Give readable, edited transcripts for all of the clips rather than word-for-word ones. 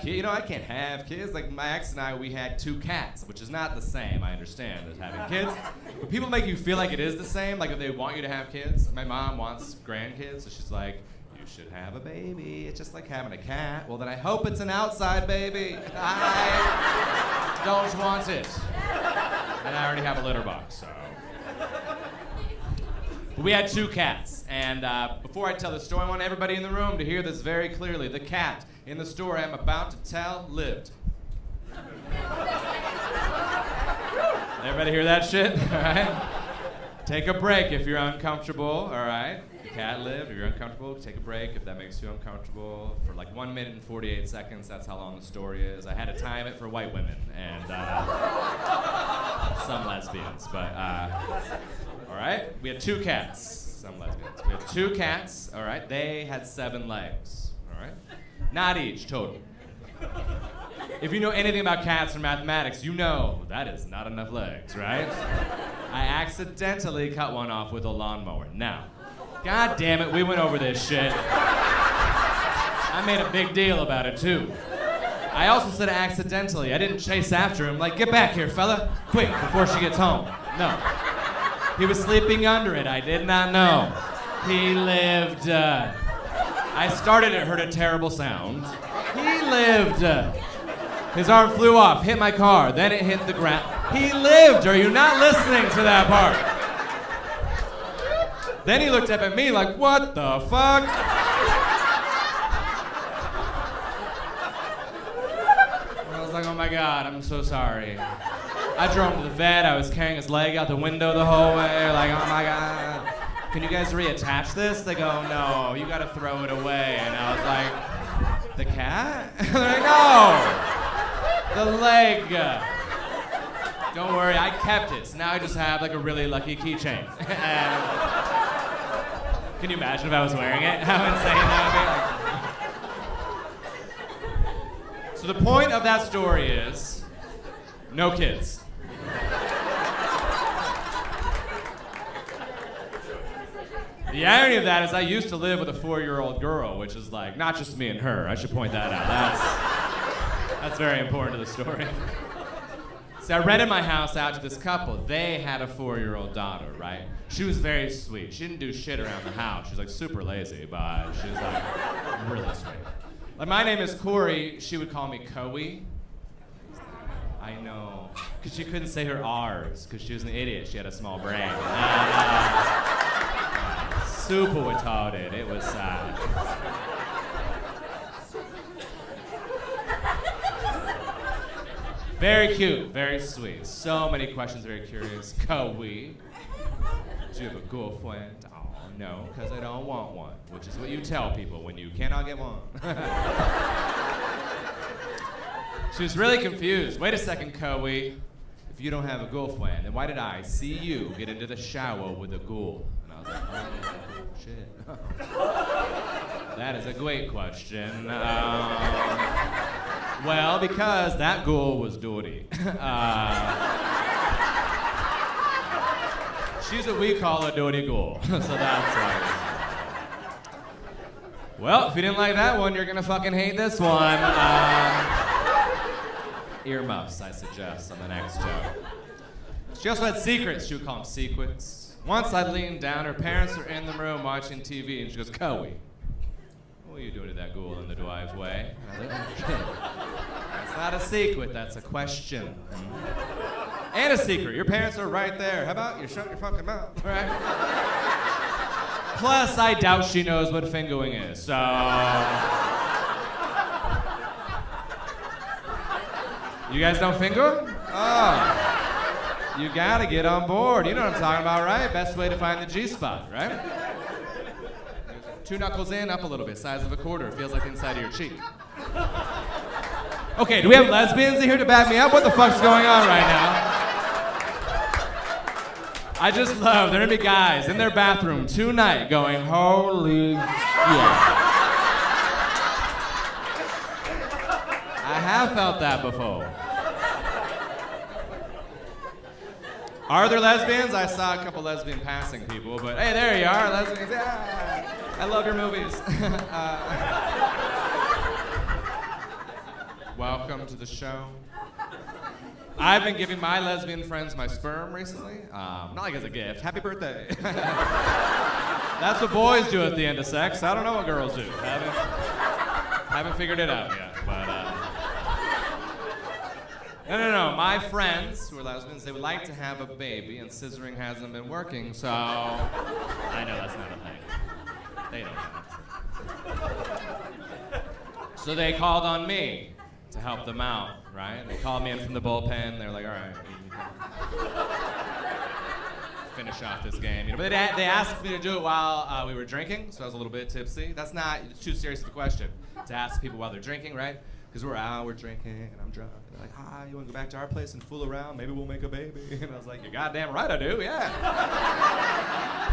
kids. You know, I can't have kids. Like, my ex and I, we had 2 cats, which is not the same, I understand, as having kids. But people make you feel like it is the same, like if they want you to have kids. My mom wants grandkids, so she's like, you should have a baby. It's just like having a cat. Well, then I hope it's an outside baby. I don't want it. And I already have a litter box, so. But we had 2 cats, and before I tell the story, I want everybody in the room to hear this very clearly. The cat in the story I'm about to tell lived. Everybody hear that shit? All right? Take a break if you're uncomfortable, all right? The cat lived. If you're uncomfortable, take a break if that makes you uncomfortable. For like 1 minute and 48 seconds, that's how long the story is. I had to time it for white women and some lesbians, but all right? We had 2 cats, some lesbians. We had 2 cats, all right? They had 7 legs, all right? Not each, total. If you know anything about cats or mathematics, you know that is not enough legs, right? I accidentally cut one off with a lawnmower. Now, god damn it, we went over this shit. I made a big deal about it, too. I also said accidentally. I didn't chase after him, like, get back here, fella, quick, before she gets home. No. He was sleeping under it. I did not know. He lived. I started, it heard a terrible sound. He lived. His arm flew off, hit my car, then it hit the ground. He lived. Are you not listening to that part? Then he looked up at me like, what the fuck? I was like, oh my god, I'm so sorry. I drove him to the vet. I was carrying his leg out the window the whole way. Like, oh my god. Can you guys reattach this? They go, no, you gotta throw it away. And I was like, the cat? They're like, no, the leg. Don't worry, I kept it. So now I just have like a really lucky keychain. Can you imagine if I was wearing it? How insane that would be? Like... So the point of that story is, no kids. The irony of that is I used to live with a 4-year-old girl, which is like, not just me and her, I should point that out. That's very important to the story. So I rented my house out to this couple. They had a 4-year-old daughter, right? She was very sweet. She didn't do shit around the house. She was like super lazy, but she was like really sweet. Like, my name is Cory. She would call me Coey. I know, because she couldn't say her R's, because she was an idiot. She had a small brain. Super retarded. It was sad. Very cute, very sweet. So many questions, very curious. Coey, do you have a girlfriend? Oh, no, because I don't want one, which is what you tell people when you cannot get one. She was really confused. Wait a second, Coey. If you don't have a girlfriend, then why did I see you get into the shower with a ghoul? And I was like, oh, shit. That is a great question. Well, because that ghoul was dirty. She's what we call a dirty ghoul. So that's like... Well, if you didn't like that one, you're gonna fucking hate this one. Earmuffs, I suggest, on the next joke. She also had secrets. She would call them secrets. Once I leaned down, her parents were in the room watching TV, and she goes, Coey, what are you doing to that ghoul in the driveway? And I was like, oh, shit. That's not a secret, that's a question. And a secret, your parents are right there. How about you shut your fucking mouth, right? Plus, I doubt she knows what fingerling is, so... You guys don't finger? Oh. You gotta get on board. You know what I'm talking about, right? Best way to find the G-spot, right? 2 knuckles in, up a little bit, size of a quarter. Feels like the inside of your cheek. Okay, do we have lesbians in here to back me up? What the fuck's going on right now? I just love, there are gonna be guys in their bathroom tonight going, holy shit. I have felt that before. Are there lesbians? I saw a couple lesbian passing people, but hey, there you are, lesbians. Yeah. I love your movies. Welcome to the show. I've been giving my lesbian friends my sperm recently. Not like as a gift. Happy birthday. That's what boys do at the end of sex. I don't know what girls do. Haven't figured it out yet. But no. My friends who are lesbians, they would like to have a baby, and scissoring hasn't been working, so I know that's not a thing. They don't know. So they called on me to help them out, right? They called me in from the bullpen. They were like, all right, finish off this game. But they asked me to do it while we were drinking, so I was a little bit tipsy. It's too serious of a question to ask people while they're drinking, right? Because we're drinking, and I'm drunk. They're like, hi, you want to go back to our place and fool around? Maybe we'll make a baby. And I was like, you're goddamn right I do, yeah.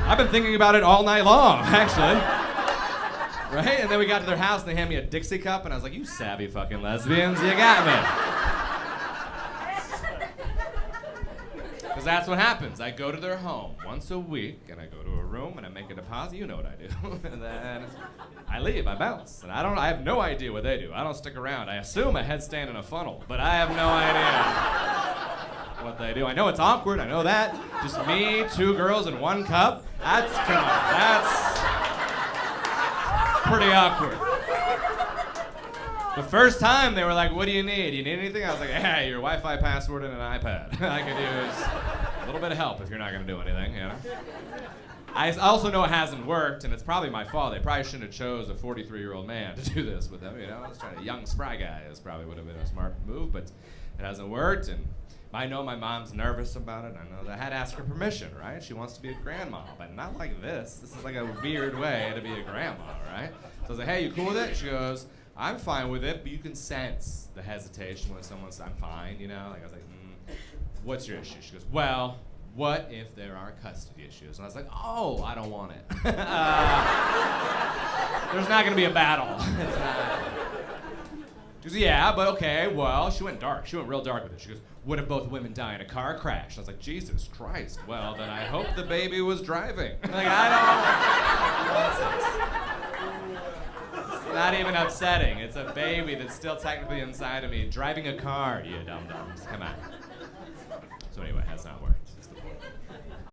I've been thinking about it all night long, actually. Right? And then we got to their house, and they handed me a Dixie cup, and I was like, you savvy fucking lesbians, you got me. Because that's what happens. I go to their home once a week, and I go to a room, and I make a deposit. You know what I do. And then I leave. I bounce. And I have no idea what they do. I don't stick around. I assume a headstand and a funnel, but I have no idea what they do. I know it's awkward. I know that. Just me, 2 girls, and 1 cup. That's pretty awkward. The first time they were like, what do you need? You need anything? I was like, hey, your Wi-Fi password and an iPad. I could use a little bit of help if you're not going to do anything, you know? I also know it hasn't worked, and it's probably my fault. They probably shouldn't have chose a 43-year-old man to do this with them, you know? I was trying a young, spry guy. This probably would have been a smart move, but it hasn't worked, and I know my mom's nervous about it. I know that I had to ask her permission, right? She wants to be a grandma, but not like this. This is like a weird way to be a grandma, right? So I was like, hey, you cool with it? She goes, I'm fine with it, but you can sense the hesitation when someone says, I'm fine, you know? Like I was like, what's your issue? She goes, well, what if there are custody issues? And I was like, oh, I don't want it. There's not gonna be a battle. It's not. She goes, yeah, but okay, well, she went dark. She went real dark with it. She goes, what if both women die in a car crash? I was like, Jesus Christ. Well, then I hope the baby was driving. Like, It's not even upsetting. It's a baby that's still technically inside of me driving a car, you dum-dums. Come on. So anyway, that's not working.